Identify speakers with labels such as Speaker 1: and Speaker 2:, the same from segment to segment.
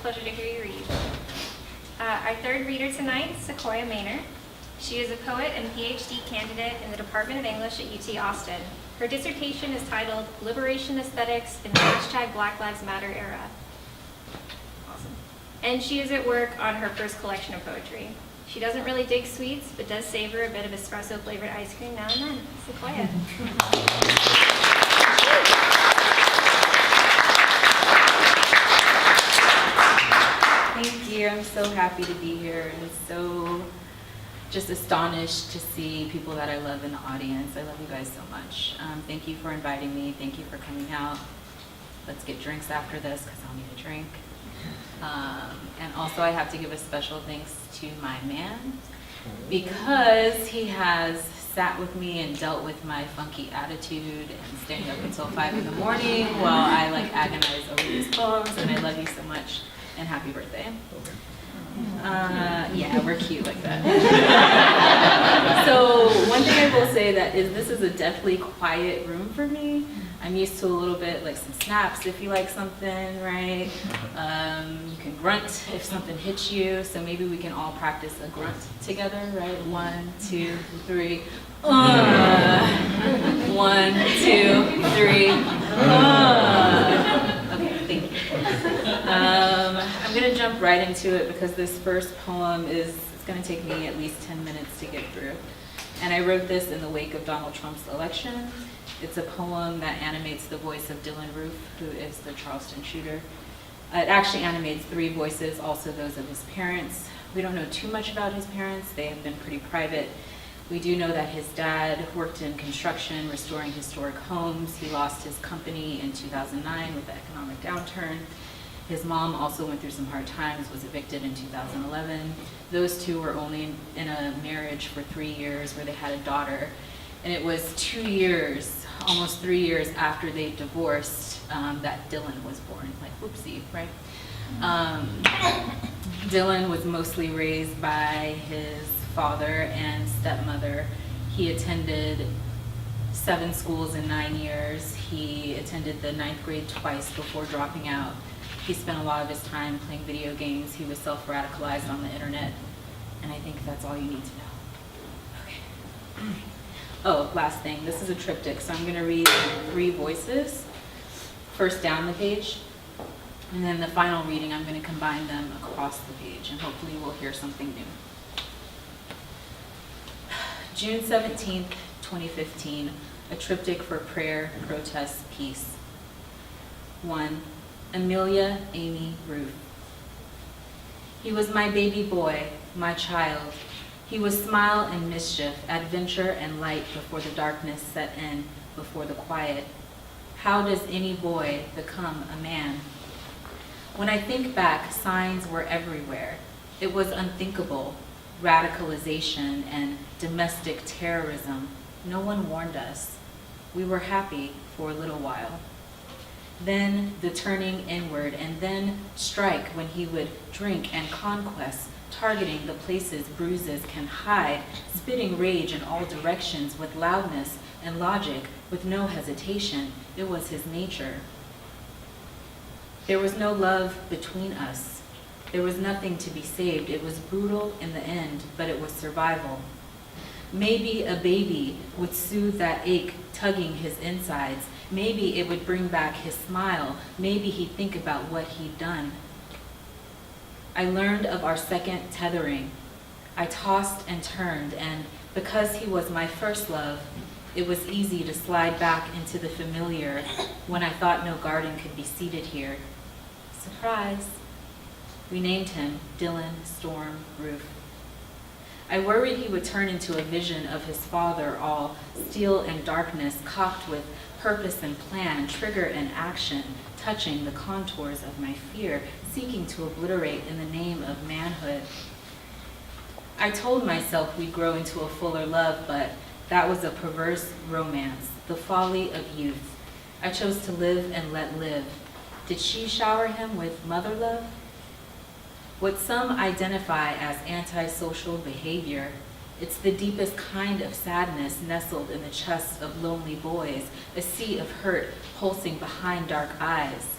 Speaker 1: pleasure to hear you read. Our third reader tonight is Sequoia Maner. She is a poet and PhD candidate in the Department of English at UT Austin. Her dissertation is titled Liberation Aesthetics in the # Black Lives Matter Era. Awesome. And she is at work on her first collection of poetry. She doesn't really dig sweets, but does savor a bit of espresso-flavored ice cream now and then. Sequoia.
Speaker 2: Thank you. I'm so happy to be here and so just astonished to see people that I love in the audience. I love you guys so much. Thank you for inviting me. Thank you for coming out. Let's get drinks after this because I'll need a drink. And also I have to give a special thanks to my man because he has sat with me and dealt with my funky attitude and staying up until 5 in the morning while I agonize over these poems, and I love you so much and happy birthday. Yeah, we're cute like that. So one thing I will say that is this is a deathly quiet room for me. I'm used to a little bit some snaps if you like something, right? You can grunt if something hits you, so maybe we can all practice a grunt together, right? 1, 2, 3. 1, 2, 3. Okay, thank you. I'm gonna jump right into it because this first poem it's gonna take me at least 10 minutes to get through. And I wrote this in the wake of Donald Trump's election. It's a poem that animates the voice of Dylan Roof, who is the Charleston shooter. It actually animates 3 voices, also those of his parents. We don't know too much about his parents. They have been pretty private. We do know that his dad worked in construction, restoring historic homes. He lost his company in 2009 with the economic downturn. His mom also went through some hard times, was evicted in 2011. Those two were only in a marriage for 3 years where they had a daughter. And it was 2 years, almost 3 years after they divorced that Dylan was born. Whoopsie, right? Dylan was mostly raised by his father and stepmother. He attended 7 schools in 9 years. He attended the 9th grade twice before dropping out. He spent a lot of his time playing video games. He was self-radicalized on the internet. And I think that's all you need to know. Okay. Oh, last thing. This is a triptych, so I'm going to read 3 voices. First down the page. And then the final reading, I'm going to combine them across the page. And hopefully we'll hear something new. June 17th, 2015. A triptych for prayer, protest, peace. 1. Amelia Amy Ruth. He was my baby boy, my child. He was smile and mischief, adventure and light before the darkness set in, before the quiet. How does any boy become a man? When I think back, signs were everywhere. It was unthinkable, radicalization and domestic terrorism. No one warned us. We were happy for a little while. Then the turning inward, and then strike when he would drink and conquest, targeting the places bruises can hide, spitting rage in all directions with loudness and logic, with no hesitation. It was his nature. There was no love between us. There was nothing to be saved. It was brutal in the end, but it was survival. Maybe a baby would soothe that ache tugging his insides. Maybe it would bring back his smile. Maybe he'd think about what he'd done. I learned of our second tethering. I tossed and turned, and because he was my first love, it was easy to slide back into the familiar when I thought no garden could be seated here. Surprise. We named him Dylan Storm Roof. I worried he would turn into a vision of his father, all steel and darkness, cocked with purpose and plan, trigger and action, touching the contours of my fear, seeking to obliterate in the name of manhood. I told myself we'd grow into a fuller love, but that was a perverse romance, the folly of youth. I chose to live and let live. Did she shower him with mother love? What some identify as antisocial behavior, it's the deepest kind of sadness nestled in the chests of lonely boys, a sea of hurt pulsing behind dark eyes.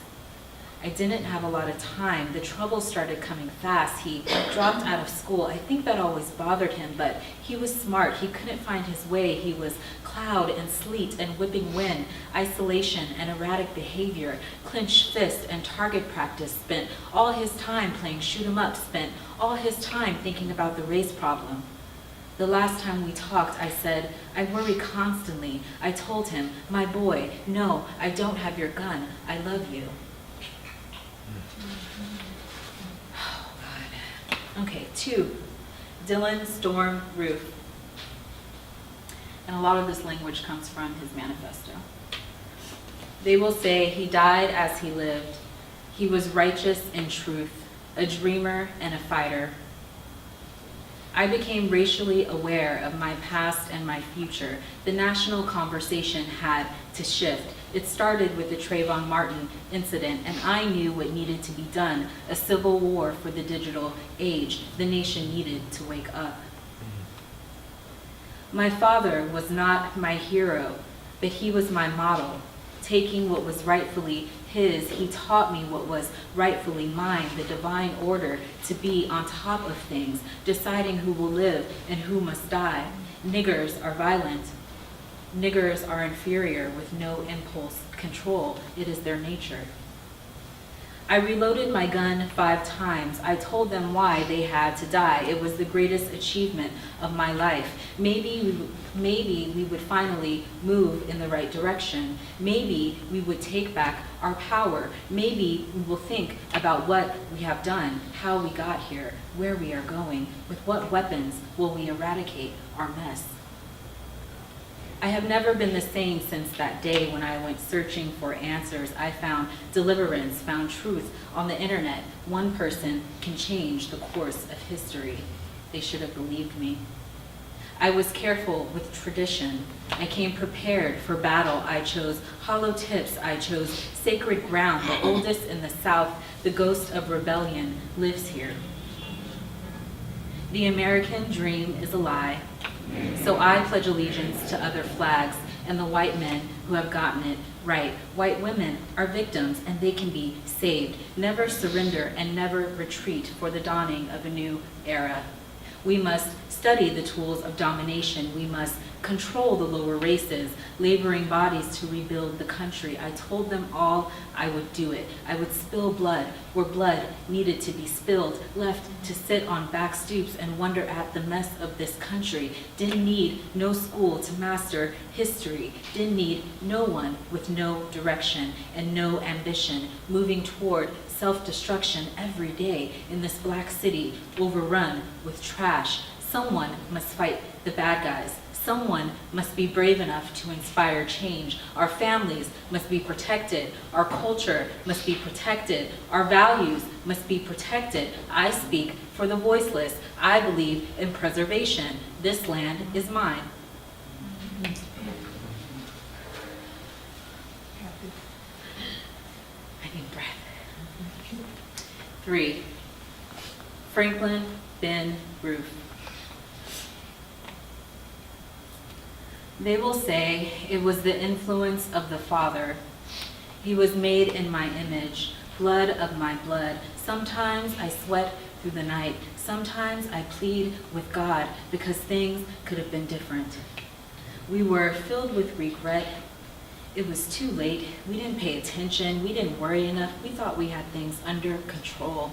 Speaker 2: I didn't have a lot of time. The trouble started coming fast. He dropped out of school. I think that always bothered him, but he was smart. He couldn't find his way. He was cloud and sleet and whipping wind, isolation and erratic behavior, clenched fist and target practice, spent all his time playing shoot 'em up, spent all his time thinking about the race problem. The last time we talked, I said, I worry constantly. I told him, my boy, no, I don't have your gun. I love you. Oh, God. Okay, 2, Dylan Storm Roof. And a lot of this language comes from his manifesto. They will say he died as he lived. He was righteous in truth, a dreamer and a fighter. I became racially aware of my past and my future. The national conversation had to shift. It started with the Trayvon Martin incident, and I knew what needed to be done, a civil war for the digital age. The nation needed to wake up. My father was not my hero, but he was my model. Taking what was rightfully his, he taught me what was rightfully mine, the divine order to be on top of things, deciding who will live and who must die. Niggers are violent. Niggers are inferior with no impulse control. It is their nature. I reloaded my gun 5 times. I told them why they had to die. It was the greatest achievement of my life. Maybe we would finally move in the right direction. Maybe we would take back our power. Maybe we will think about what we have done, how we got here, where we are going, with what weapons will we eradicate our mess. I have never been the same since that day when I went searching for answers. I found deliverance, found truth on the internet. One person can change the course of history. They should have believed me. I was careful with tradition. I came prepared for battle. I chose hollow tips. I chose sacred ground. The oldest in the South, the ghost of rebellion, lives here. The American dream is a lie. So I pledge allegiance to other flags and the white men who have gotten it right. White women are victims and they can be saved. Never surrender and never retreat for the dawning of a new era. We must study the tools of domination. We must control the lower races, laboring bodies to rebuild the country. I told them all I would do it. I would spill blood where blood needed to be spilled, left to sit on back stoops and wonder at the mess of this country. Didn't need no school to master history. Didn't need no one with no direction and no ambition, moving toward self-destruction every day in this black city, overrun with trash. Someone must fight the bad guys. Someone must be brave enough to inspire change. Our families must be protected. Our culture must be protected. Our values must be protected. I speak for the voiceless. I believe in preservation. This land is mine. I need breath. 3, Franklin Ben Roof. They will say it was the influence of the Father. He was made in my image, blood of my blood. Sometimes I sweat through the night. Sometimes I plead with God because things could have been different. We were filled with regret. It was too late. We didn't pay attention. We didn't worry enough. We thought we had things under control.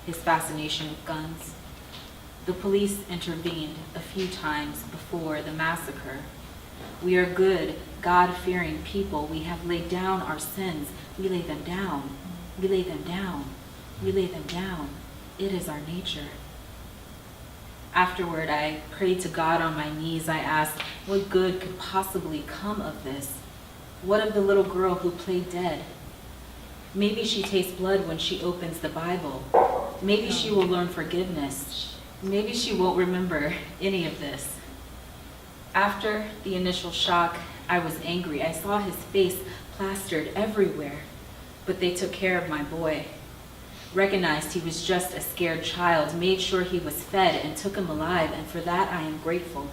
Speaker 2: His fascination with guns. The police intervened a few times before the massacre. We are good, God-fearing people. We have laid down our sins. We lay them down. We lay them down. We lay them down. It is our nature. Afterward, I prayed to God on my knees. I asked, what good could possibly come of this? What of the little girl who played dead? Maybe she tastes blood when she opens the Bible. Maybe she will learn forgiveness. Maybe she won't remember any of this. After the initial shock, I was angry. I saw his face plastered everywhere, but they took care of my boy. Recognized he was just a scared child, made sure he was fed, and took him alive, and for that I am grateful.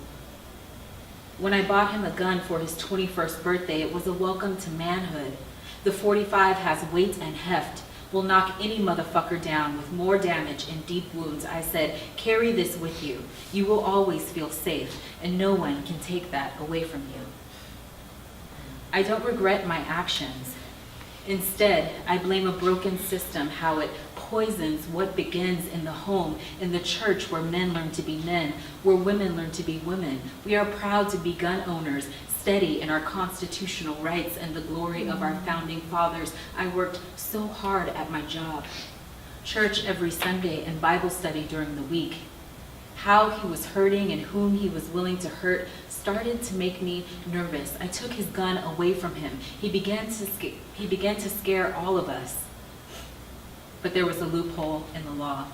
Speaker 2: When I bought him a gun for his 21st birthday, it was a welcome to manhood. The .45 has weight and heft. will knock any motherfucker down with more damage and deep wounds. I said, carry this with you. You will always feel safe, and no one can take that away from you. I don't regret my actions. Instead, I blame a broken system, how it poisons what begins in the home, in the church where men learn to be men, where women learn to be women. We are proud to be gun owners, steady in our constitutional rights and the glory of our founding fathers. I worked so hard at my job. Church every Sunday and Bible study during the week. How he was hurting and whom he was willing to hurt started to make me nervous. I took his gun away from him. He began to scare all of us. But there was a loophole in the law.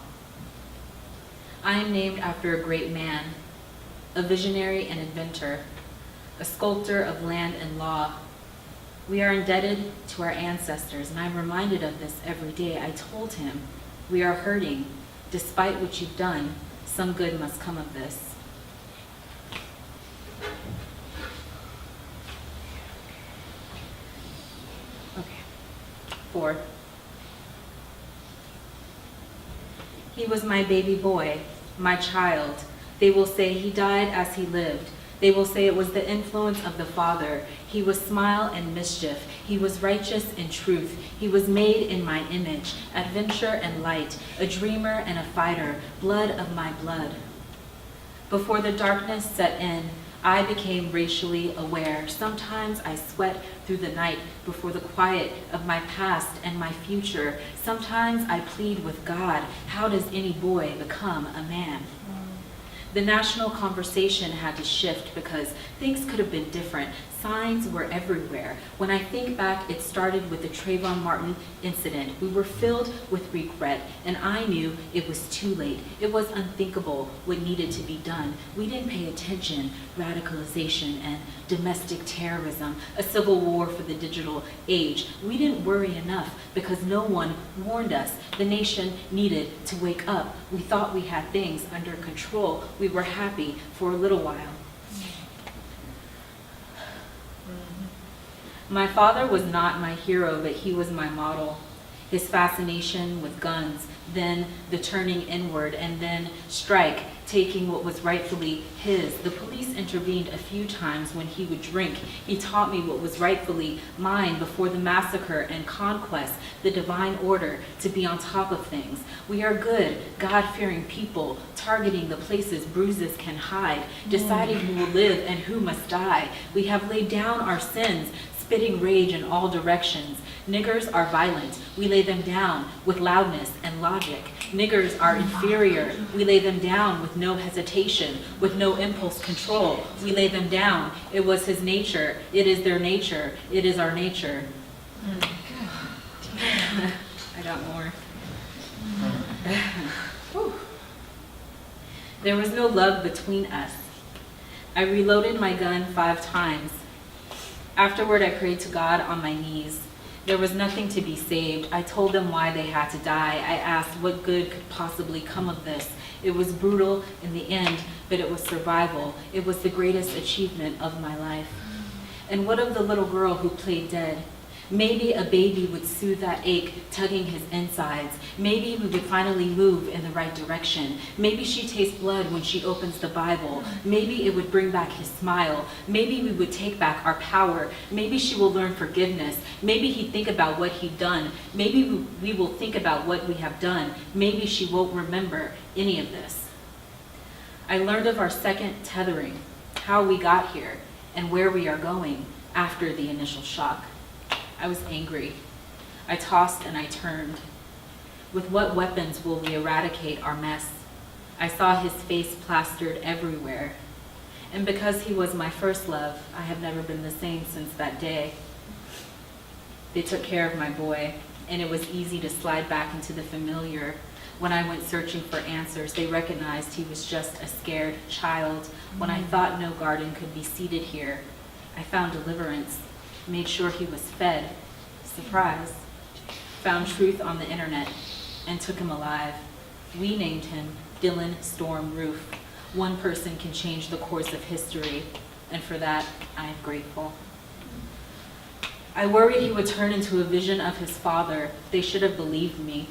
Speaker 2: I am named after a great man, a visionary and inventor, a sculptor of land and law. We are indebted to our ancestors, and I'm reminded of this every day. I told him, we are hurting. Despite what you've done, some good must come of this. Okay. 4. He was my baby boy, my child. They will say he died as he lived. They will say it was the influence of the Father. He was smile and mischief. He was righteous in truth. He was made in my image, adventure and light, a dreamer and a fighter, blood of my blood. Before the darkness set in, I became racially aware. Sometimes I sweat through the night before the quiet of my past and my future. Sometimes I plead with God, how does any boy become a man? The national conversation had to shift because things could have been different. Signs were everywhere. When I think back, it started with the Trayvon Martin incident. We were filled with regret, and I knew it was too late. It was unthinkable what needed to be done. We didn't pay attention. Radicalization and domestic terrorism, a civil war for the digital age. We didn't worry enough because no one warned us. The nation needed to wake up. We thought we had things under control. We were happy for a little while. My father was not my hero, but he was my model. His fascination with guns, then the turning inward, and then strike, taking what was rightfully his. The police intervened a few times when he would drink. He taught me what was rightfully mine before the massacre and conquest, the divine order, to be on top of things. We are good, God-fearing people, targeting the places bruises can hide, deciding who will live and who must die. We have laid down our sins, spitting rage in all directions. Niggers are violent. We lay them down with loudness and logic. Niggers are inferior. We lay them down with no hesitation, with no impulse control. We lay them down. It was his nature. It is their nature. It is our nature. I got more. There was no love between us. I reloaded my gun 5 times. Afterward, I prayed to God on my knees. There was nothing to be saved. I told them why they had to die. I asked what good could possibly come of this. It was brutal in the end, but it was survival. It was the greatest achievement of my life. And what of the little girl who played dead? Maybe a baby would soothe that ache, tugging his insides. Maybe we would finally move in the right direction. Maybe she tastes blood when she opens the Bible. Maybe it would bring back his smile. Maybe we would take back our power. Maybe she will learn forgiveness. Maybe he'd think about what he'd done. Maybe we will think about what we have done. Maybe she won't remember any of this. I learned of our second tethering, how we got here, and where we are going after the initial shock. I was angry. I tossed and I turned. With what weapons will we eradicate our mess? I saw his face plastered everywhere. And because he was my first love, I have never been the same since that day. They took care of my boy, and it was easy to slide back into the familiar. When I went searching for answers, they recognized he was just a scared child. When I thought no garden could be seeded here, I found deliverance. Made sure he was fed, surprise, found truth on the internet, and took him alive. We named him Dylan Storm Roof. One person can change the course of history, and for that, I am grateful. I worried he would turn into a vision of his father. They should have believed me.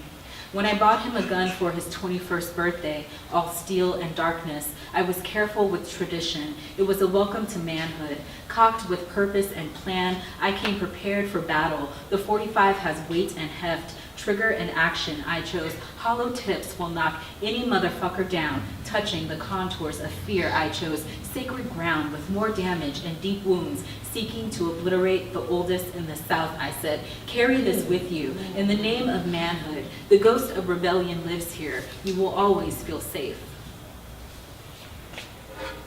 Speaker 2: When I bought him a gun for his 21st birthday, all steel and darkness, I was careful with tradition. It was a welcome to manhood. Cocked with purpose and plan, I came prepared for battle. The 45 has weight and heft. Trigger and action, I chose. Hollow tips will knock any motherfucker down. Touching the contours of fear, I chose. Sacred ground with more damage and deep wounds. Seeking to obliterate the oldest in the South, I said. Carry this with you. In the name of manhood, the ghost of rebellion lives here. You will always feel safe.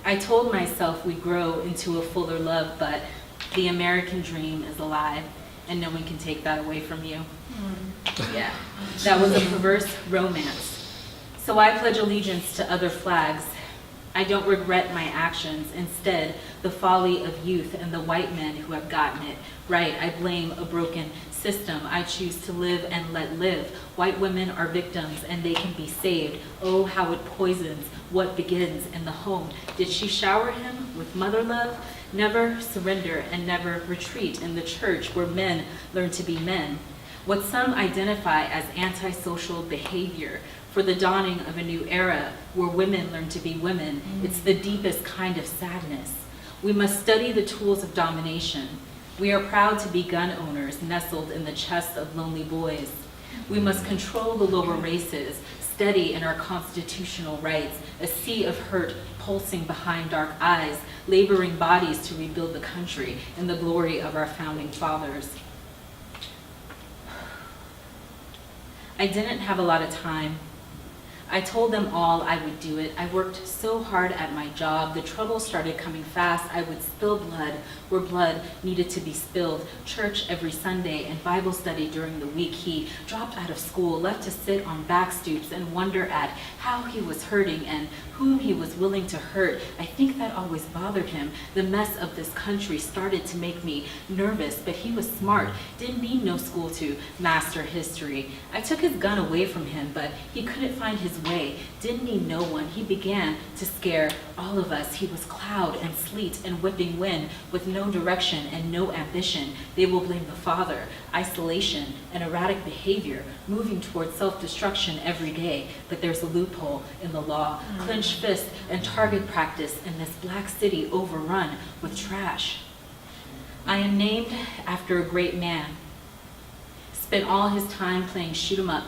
Speaker 2: I told myself we'd grow into a fuller love, but the American dream is alive, and no one can take that away from you. Yeah, that was a perverse romance. So I pledge allegiance to other flags. I don't regret my actions. Instead, the folly of youth and the white men who have gotten it right. I blame a broken system. I choose to live and let live. White women are victims and they can be saved. Oh, how it poisons what begins in the home. Did she shower him with mother love? Never surrender and never retreat in the church where men learn to be men. What some identify as antisocial behavior for the dawning of a new era where women learn to be women, it's the deepest kind of sadness. We must study the tools of domination. We are proud to be gun owners nestled in the chests of lonely boys. We must control the lower races, steady in our constitutional rights, a sea of hurt pulsing behind dark eyes, laboring bodies to rebuild the country in the glory of our founding fathers. I didn't have a lot of time. I told them all I would do it. I worked so hard at my job. The trouble started coming fast. I would spill blood where blood needed to be spilled. Church every Sunday and Bible study during the week. He dropped out of school, left to sit on back stoops and wonder at how he was hurting and whom he was willing to hurt. I think that always bothered him. The mess of this country started to make me nervous, but he was smart. Didn't need no school to master history. I took his gun away from him, but he couldn't find his way. Didn't need no one. He began to scare all of us. He was cloud and sleet and whipping wind with no direction and no ambition. They will blame the father. Isolation and erratic behavior, moving toward self-destruction every day. But there's a loophole in the law. Clenched fist and target practice in this black city overrun with trash. I am named after a great man. Spent all his time playing shoot 'em up.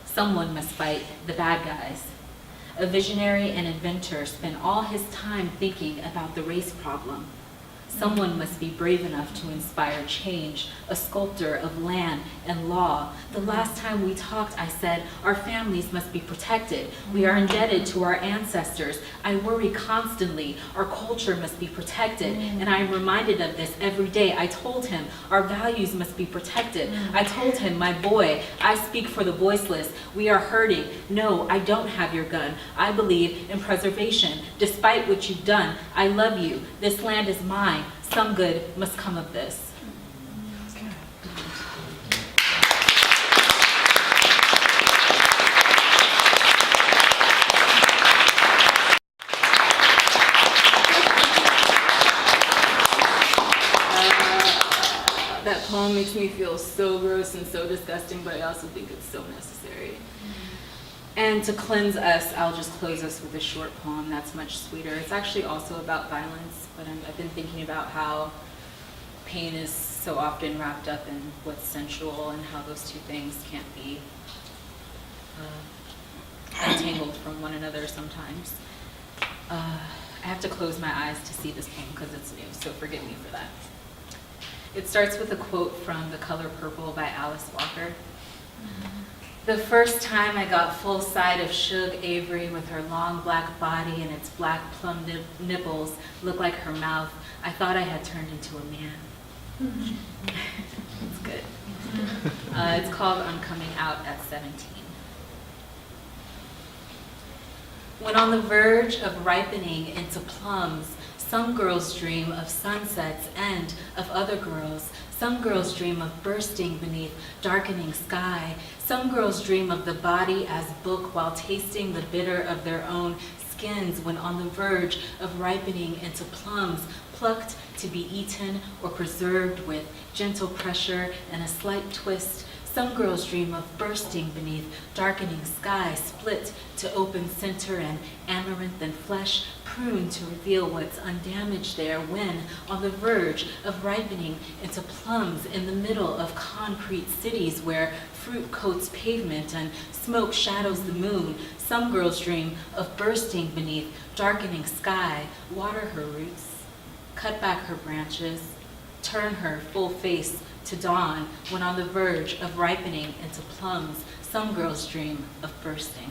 Speaker 2: Someone must fight the bad guys. A visionary and inventor spent all his time thinking about the race problem. Someone must be brave enough to inspire change, a sculptor of land and law. The last time we talked, I said, our families must be protected. We are indebted to our ancestors. I worry constantly. Our culture must be protected. And I am reminded of this every day. I told him our values must be protected. I told him, my boy, I speak for the voiceless. We are hurting. No, I don't have your gun. I believe in preservation. Despite what you've done, I love you. This land is mine. Some good must come of this. That poem makes me feel so gross and so disgusting, but I also think it's so necessary. And to cleanse us, I'll just close us with a short poem that's much sweeter. It's actually also about violence, but I've been thinking about how pain is so often wrapped up in what's sensual and how those two things can't be entangled from one another sometimes. I have to close my eyes to see this poem because it's new, so forgive me for that. It starts with a quote from The Color Purple by Alice Walker. The first time I got full sight of Suge Avery with her long black body and its black plum nipples looked like her mouth, I thought I had turned into a man. It's good. It's called I'm Coming Out at 17. When on the verge of ripening into plums, some girls dream of sunsets and of other girls. Some girls dream of bursting beneath darkening sky. Some girls dream of the body as book while tasting the bitter of their own skins when on the verge of ripening into plums. plucked to be eaten or preserved with gentle pressure and a slight twist. Some girls dream of bursting beneath darkening sky, split to open center and amaranth and flesh pruned to reveal what's undamaged there when on the verge of ripening into plums in the middle of concrete cities where fruit coats pavement and smoke shadows the moon. Some girls dream of bursting beneath darkening sky, water her roots, cut back her branches, turn her full face to dawn when on the verge of ripening into plums. Some girls dream of bursting.